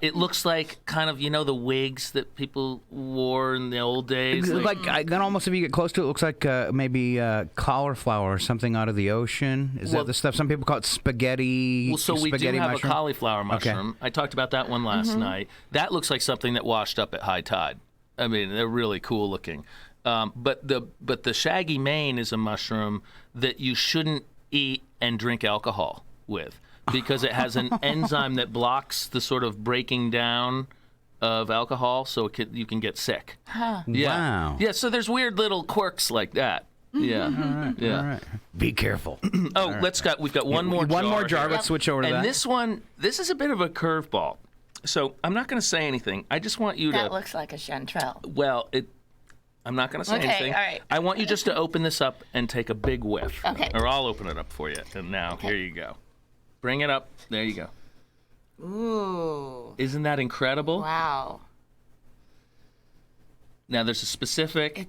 It looks like kind of, you know, the wigs that people wore in the old days. Like, I can almost, if you get close to it, it looks like maybe cauliflower or something out of the ocean. Is that the stuff? Some people call it spaghetti. Well, so we do have mushroom? a cauliflower mushroom. Okay. I talked about that one last night. That looks like something that washed up at high tide. I mean, they're really cool looking. But the shaggy mane is a mushroom that you shouldn't eat and drink alcohol with, because it has an enzyme that blocks the sort of breaking down of alcohol, so you can get sick. Huh. Yeah. Wow. Yeah, so there's weird little quirks like that. Yeah. Yeah. All right. Be careful. Oh, we've got one more jar. One more jar. here. Let's switch over to that. And this is a bit of a curveball. So I'm not going to say anything. I just want you That to. looks like a chanterelle. Well, I'm not going to say Okay, anything. all right. I want you just to open this up and take a big whiff. Okay. Or I'll open it up for you. And now, here you go. Bring it up. There you go. Ooh. Isn't that incredible? Wow. Now, there's a specific.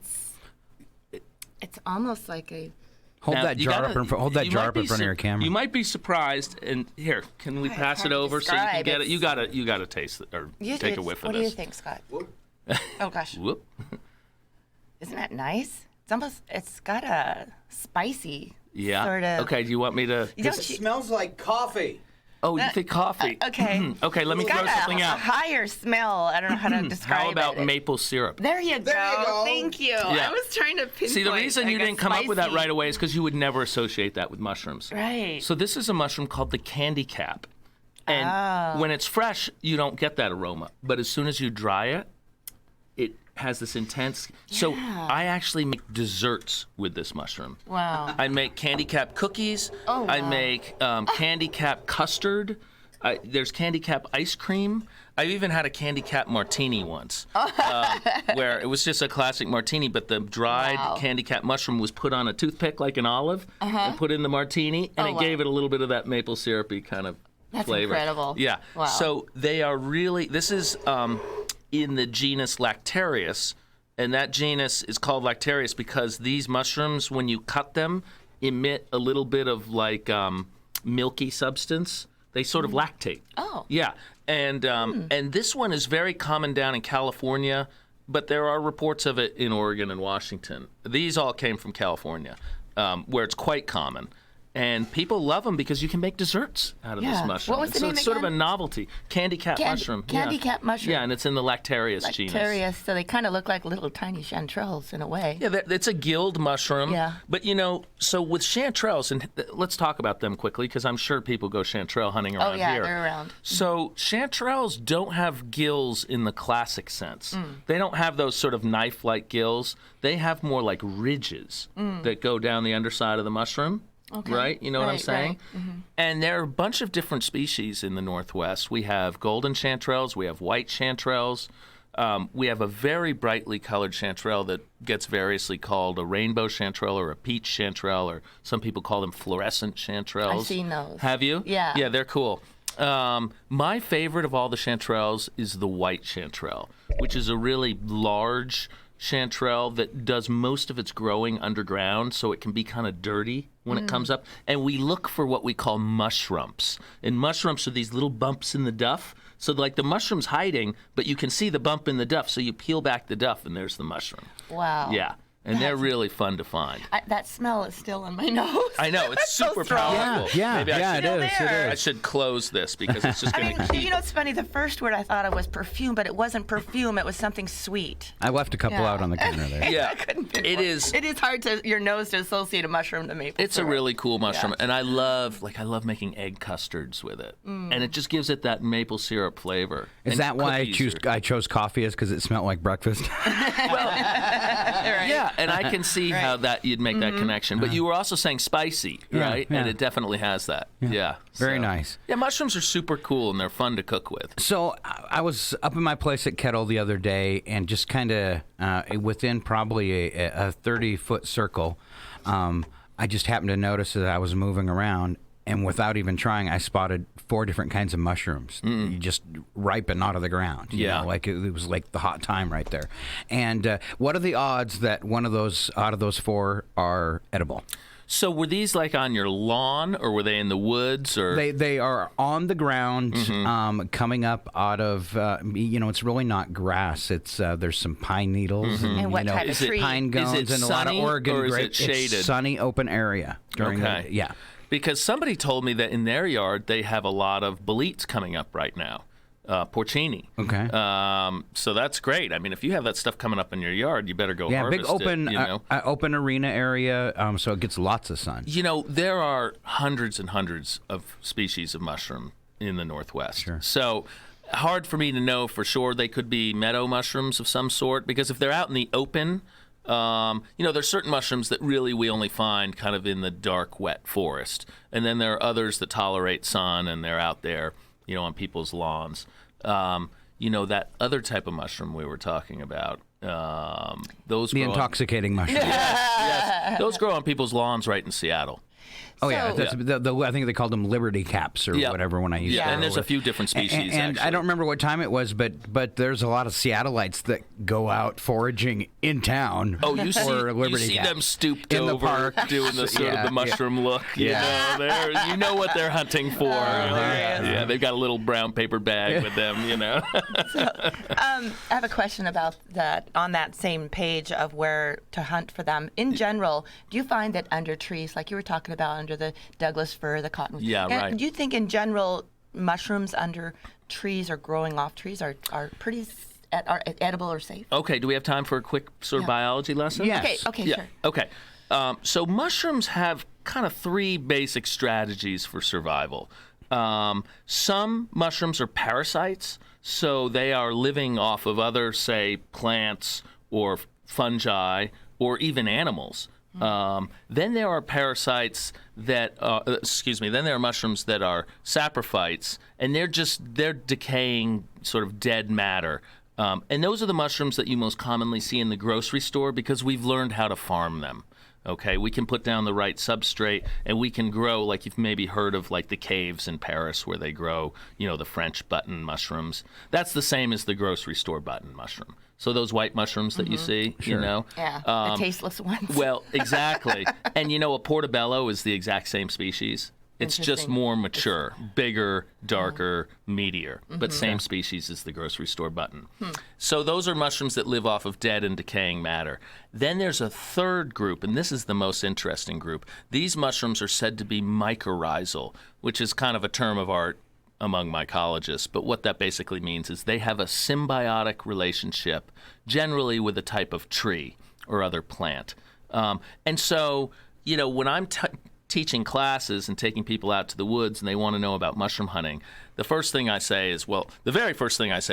It's almost like a. Hold Now, that you jar gotta- up in front. Hold that you jar might up in be front of your camera. You might be surprised. And here, can we It's pass hard it to over so you can describe. get it? It's- You gotta taste it or take a whiff what of do you this. think, Scott? Oh gosh, Whoop. isn't that nice? It's got a spicy Yeah. sort of. Okay. Do you want me to? You don't, smells like coffee. Oh, you think coffee? Okay. Okay, let me It's throw got something a out. higher smell. I don't know how to describe it. How about maple syrup? There you go. Thank you. Yeah. I was trying to pinpoint. See, the reason you like, a didn't come up with that spicy- right away is because you would never associate that with mushrooms. Right. So this is a mushroom called the candy cap. And when it's fresh, you don't get that aroma. But as soon as you dry it, it has this intense. So I actually make desserts with this mushroom. Wow. I make candy cap cookies. Oh, I wow. make candy cap custard. There's candy cap ice cream. I've even had a candy cap martini once, where it was just a classic martini, but the dried Wow. candy cap mushroom was put on a toothpick like an olive and put in the martini, and Oh, it wow. gave it a little bit of that maple syrupy kind of That's flavor. incredible. Yeah. Wow. So they are really. This is in the genus Lactarius, and that genus is called Lactarius because these mushrooms, when you cut them, emit a little bit of like milky substance. They sort of lactate. Oh. Yeah, and this one is very common down in California, but there are reports of it in Oregon and Washington. These all came from California, where it's quite common. And people love them because you can make desserts out of Yeah. this mushroom. What was the so name it's sort of a again? novelty. Candy cap mushroom. Candy cap mushroom. Yeah, and it's in the Lactarius genus. Lactarius, so they kind of look like little tiny chanterelles in a way. Yeah, it's a gilled mushroom. Yeah. But, so with chanterelles, and let's talk about them quickly because I'm sure people go chanterelle hunting around Oh, yeah, here. they're around. So chanterelles don't have gills in the classic sense. They don't have those sort of knife-like gills. They have more like ridges that go down the underside of the mushroom. Okay. Right? You know what I'm Right, saying? right. And there are a bunch of different species in the Northwest. We have golden chanterelles. We have white chanterelles. We have a very brightly colored chanterelle that gets variously called a rainbow chanterelle or a peach chanterelle, or some people call them fluorescent chanterelles. I've seen those. Have you? Yeah. Yeah, they're cool. My favorite of all the chanterelles is the white chanterelle, which is a really large chanterelle that does most of its growing underground, so it can be kind of dirty when it comes up. And we look for what we call mushrumps. And mushrumps are these little bumps in the duff. So like the mushroom's hiding, but you can see the bump in the duff. So you peel back the duff, and there's the mushroom. Wow. Yeah. And they're really fun to find. That smell is still in my nose. I know, it's So super strong. powerful. Yeah, Maybe I yeah, should, it is. It there. I is. should close this because it's just I going to mean, keep. you know, it's funny. The first word I thought of was perfume, but it wasn't perfume. It was something sweet. I left a couple Yeah. out on the counter there. Yeah, I couldn't pinpoint. it is. It is hard to your nose to associate a mushroom to maple It's a syrup. really cool mushroom, Yeah. and I love making egg custards with it, and it just gives it that maple syrup flavor. Is And that why cookies I chose coffee? Is because it smelled like breakfast? Yeah, and I can see how that you'd make that connection. But you were also saying spicy, right? yeah. And it definitely has that. Yeah. Very So- nice. Yeah, mushrooms are super cool and they're fun to cook with. So I was up in my place at Kettle the other day, and just kind of within probably a 30-foot circle, I just happened to notice that I was moving around, and without even trying, I spotted 4 different kinds of mushrooms. You just ripen out of the ground. You Yeah. know, like it was like the hot time right there. And what are the odds that one of those out of those 4 are edible? So were these like on your lawn, or were they in the woods, or? They are on the ground, coming up out of it's really not grass. It's there's some pine needles And what type of Is it tree? pine Is it cones and a lot of sunny, Oregon or is grape. it shaded? It's sunny open area during Okay. the Because somebody told me that in their yard they have a lot of boletes coming up right now, porcini. Okay. So that's great. I mean, if you have that stuff coming up in your yard, you better go harvest big open it. You know? open arena area, so it gets lots of sun. There are hundreds and hundreds of species of mushroom in the Northwest. Sure. So hard for me to know for sure. They could be meadow mushrooms of some sort, because if they're out in the open, there's certain mushrooms that really we only find kind of in the dark, wet forest. And then there are others that tolerate sun and they're out there, on people's lawns. That other type of mushroom we were talking about, those The grow intoxicating mushroom. yes, those grow on people's lawns right in Seattle. Oh yeah, So- that's, I think they called them Liberty caps or Yeah. whatever when I used to. Yeah, and there's a with. few different species. And I actually. don't remember what time it was, but there's a lot of Seattleites that go out foraging in town. Oh, you see, for you Liberty see caps. them stooped in the over, park, doing the sort of the mushroom look. Yeah. You know what they're hunting for. Yeah, they've got a little brown paper bag with them. I have a question about that on that same page of where to hunt for them. In general, do you find that under trees, like you were talking about under the Douglas fir, the cotton? Yeah, right. Do you think in general mushrooms under trees or growing off trees are pretty are edible or safe? Okay, do we have time for a quick sort of biology lesson? Yes. Okay, Yeah. sure. Okay. So mushrooms have kind of 3 basic strategies for survival. Some mushrooms are parasites, so they are living off of other, say, plants or fungi or even animals. Then there are parasites that, then there are mushrooms that are saprophytes, and they're decaying sort of dead matter. And those are the mushrooms that you most commonly see in the grocery store because we've learned how to farm them. Okay, we can put down the right substrate and we can grow, like you've maybe heard of like the caves in Paris where they grow, the French button mushrooms. That's the same as the grocery store button mushroom. So those white mushrooms that you see, Yeah, the tasteless ones. Well, exactly. And a portobello is the exact same species. It's just Interesting. more mature, bigger, darker, meatier, but same species as the grocery store button. So those are mushrooms that live off of dead and decaying matter. Then there's a third group, and this is the most interesting group. These mushrooms are said to be mycorrhizal, which is kind of a term of art among mycologists, but what that basically means is they have a symbiotic relationship, generally with a type of tree or other plant. And so, when I'm teaching classes and taking people out to the woods and they want to know about mushroom hunting, the very first thing I say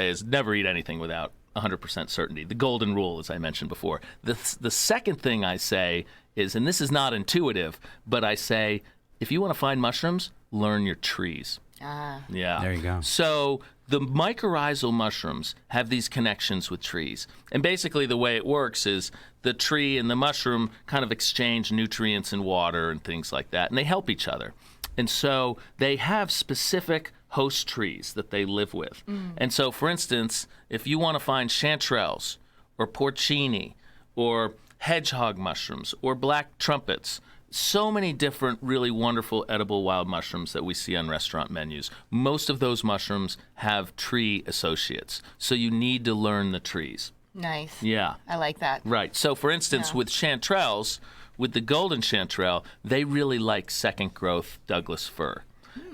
is never eat anything without 100% certainty. The golden rule, as I mentioned before. The second thing I say is, and this is not intuitive, but I say, if you want to find mushrooms, learn your trees. Yeah. There you go. So the mycorrhizal mushrooms have these connections with trees. And basically the way it works is the tree and the mushroom kind of exchange nutrients and water and things like that, and they help each other. And so they have specific host trees that they live with. And so, for instance, if you want to find chanterelles or porcini or hedgehog mushrooms or black trumpets, so many different really wonderful edible wild mushrooms that we see on restaurant menus. Most of those mushrooms have tree associates, so you need to learn the trees. Nice. Yeah. I like that. Right. So, for instance, with chanterelles, with the golden chanterelle, they really like second growth Douglas fir.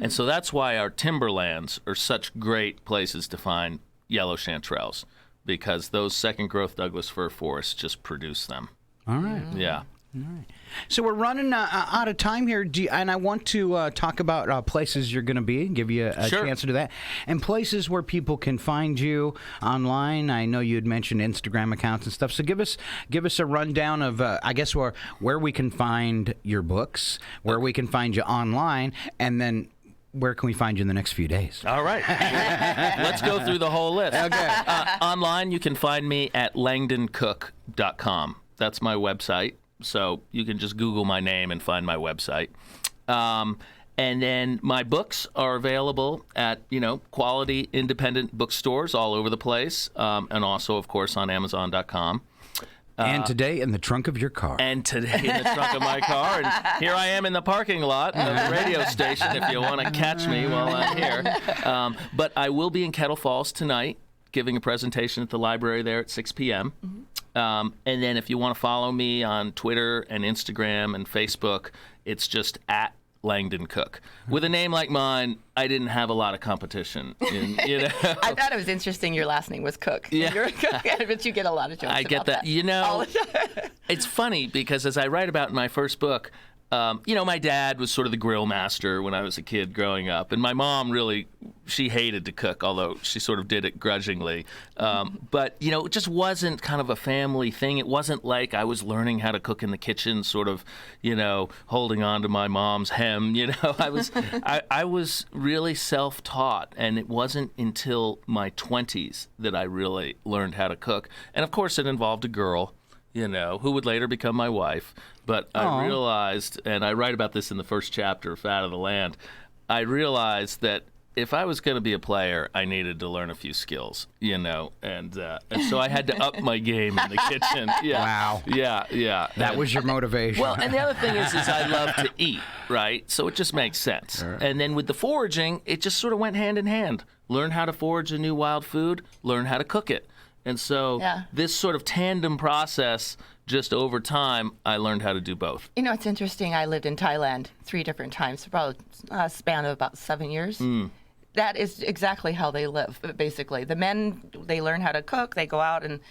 And so that's why our timberlands are such great places to find yellow chanterelles, because those second growth Douglas fir forests just produce them. All right. Yeah. So we're running out of time here, and I want to talk about places you're going to be, give you a Sure. chance to do that, and places where people can find you online. I know you had mentioned Instagram accounts and stuff, so give us a rundown of, I guess, where we can find your books, where we can find you online, and then where can we find you in the next few days? All right. Let's go through the whole list. Okay. Online, you can find me at langdoncook.com. That's my website. So you can just Google my name and find my website. And then my books are available at, quality independent bookstores all over the place, and also, of course, on Amazon.com. And today in the trunk of your car. And today in the trunk of my car. And here I am in the parking lot of the radio station if you want to catch me while I'm here. But I will be in Kettle Falls tonight, giving a presentation at the library there at 6 p.m. And then if you want to follow me on Twitter and Instagram and Facebook, it's just at Langdon Cook. With a name like mine, I didn't have a lot of competition. I thought it was interesting your last name was Cook. Yeah. You're a cook, but you get a lot of jokes I get about that. All the time. It's funny because as I write about in my first book, my dad was sort of the grill master when I was a kid growing up. And my mom she hated to cook, although she sort of did it grudgingly. But, it just wasn't kind of a family thing. It wasn't like I was learning how to cook in the kitchen, sort of, holding on to my mom's hem. I was really self-taught. And it wasn't until my 20s that I really learned how to cook. And, of course, it involved a girl, who would later become my wife. But I realized, and I write about this in the first chapter of Fat of the Land, I realized that if I was going to be a player, I needed to learn a few skills, and so I had to up my game in the kitchen. Yeah. Wow. Yeah. That was your motivation. Well, and the other thing is I love to eat, right? So it just makes sense. Sure. And then with the foraging, it just sort of went hand in hand. Learn how to forage a new wild food, learn how to cook it. And so this sort of tandem process, just over time, I learned how to do both. It's interesting. I lived in Thailand 3 different times, probably a span of about 7 years. that is exactly how they live, basically. The men, they learn how to cook, they go out and,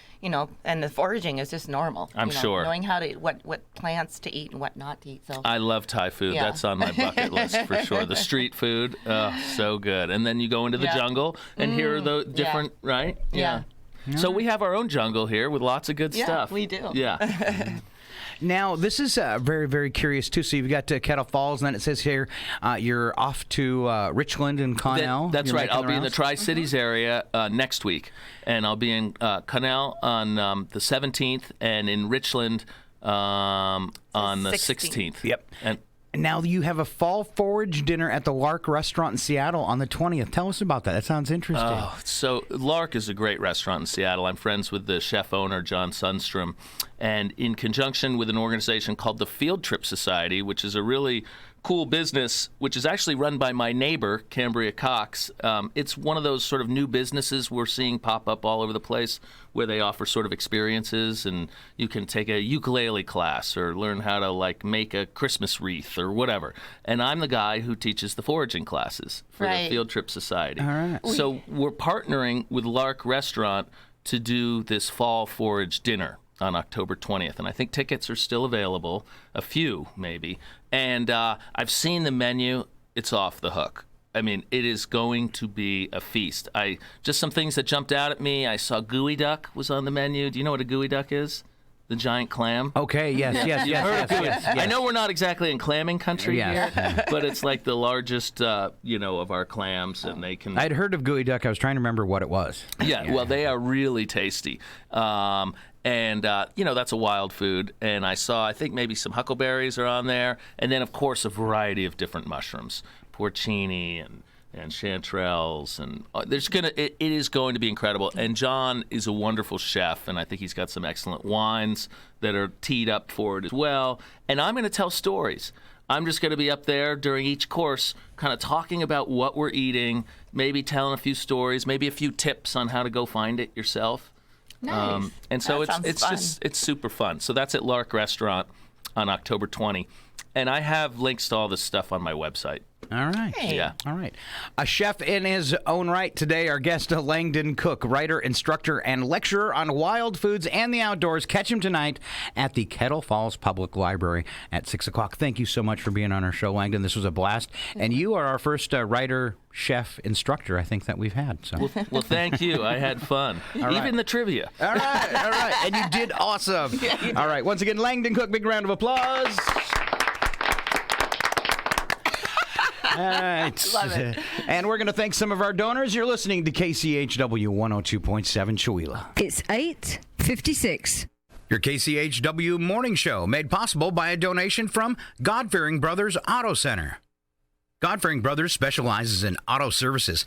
and the foraging is just normal. I'm sure. Knowing how to, what plants to eat and what not to eat. So I love Thai food. Yeah. That's on my bucket list for sure. The street food, so good. And then you go into the jungle and hear the different, right? Yeah. So we have our own jungle here with lots of good stuff. We do. Yeah. Now, this is very, very curious, too. So you've got Kettle Falls, and then it says here you're off to Richland and Connell. That's You're right. making I'll the be in the rounds? Tri-Cities area next week, and I'll be in Connell on the 17th and in Richland on the 16th. Yep. And Now you have a fall forage dinner at the Lark Restaurant in Seattle on the 20th. Tell us about that. That sounds interesting. So Lark is a great restaurant in Seattle. I'm friends with the chef owner, John Sundstrom, and in conjunction with an organization called the Field Trip Society, which is a really cool business, which is actually run by my neighbor, Cambria Cox. It's one of those sort of new businesses we're seeing pop up all over the place where they offer sort of experiences, and you can take a ukulele class or learn how to make a Christmas wreath or whatever. And I'm the guy who teaches the foraging classes for the Right. Field Trip Society. All right. So we're partnering with Lark Restaurant to do this fall forage dinner on October 20th. And I think tickets are still available, a few maybe. And I've seen the menu. It's off the hook. I mean, it is going to be a feast. Just some things that jumped out at me. I saw gooey duck was on the menu. Do you know what a gooey duck is? The giant clam? Okay, yes. I know we're not exactly in clamming country Yes. here, but it's like the largest, of our clams, and they can... I'd heard of gooey duck. I was trying to remember what it was. Yeah, well, they are really tasty. That's a wild food. And I think maybe some huckleberries are on there. And then, of course, a variety of different mushrooms, porcini and chanterelles. And it is going to be incredible. And John is a wonderful chef, and I think he's got some excellent wines that are teed up for it as well. And I'm going to tell stories. I'm just going to be up there during each course kind of talking about what we're eating, maybe telling a few stories, maybe a few tips on how to go find it yourself. Nice. And so That it's sounds it's super fun. So that's at Lark Restaurant on October 20. And I have links to all this stuff on my website. All right. Hey. Yeah. All right. A chef in his own right today, our guest, Langdon Cook, writer, instructor, and lecturer on wild foods and the outdoors. Catch him tonight at the Kettle Falls Public Library at 6 o'clock. Thank you so much for being on our show, Langdon. This was a blast. And you are our first writer, chef, instructor, I think, that we've had. So. Well, thank you. I had fun. right. Even the trivia. All right. All right. And you did awesome. All right. Once again, Langdon Cook, big round of applause. All right. Love it. And we're going to thank some of our donors. You're listening to KCHW 102.7 Chewelah. It's 8:56. Your KCHW morning show made possible by a donation from God-Fearing Brothers Auto Center. God-Fearing Brothers specializes in auto services and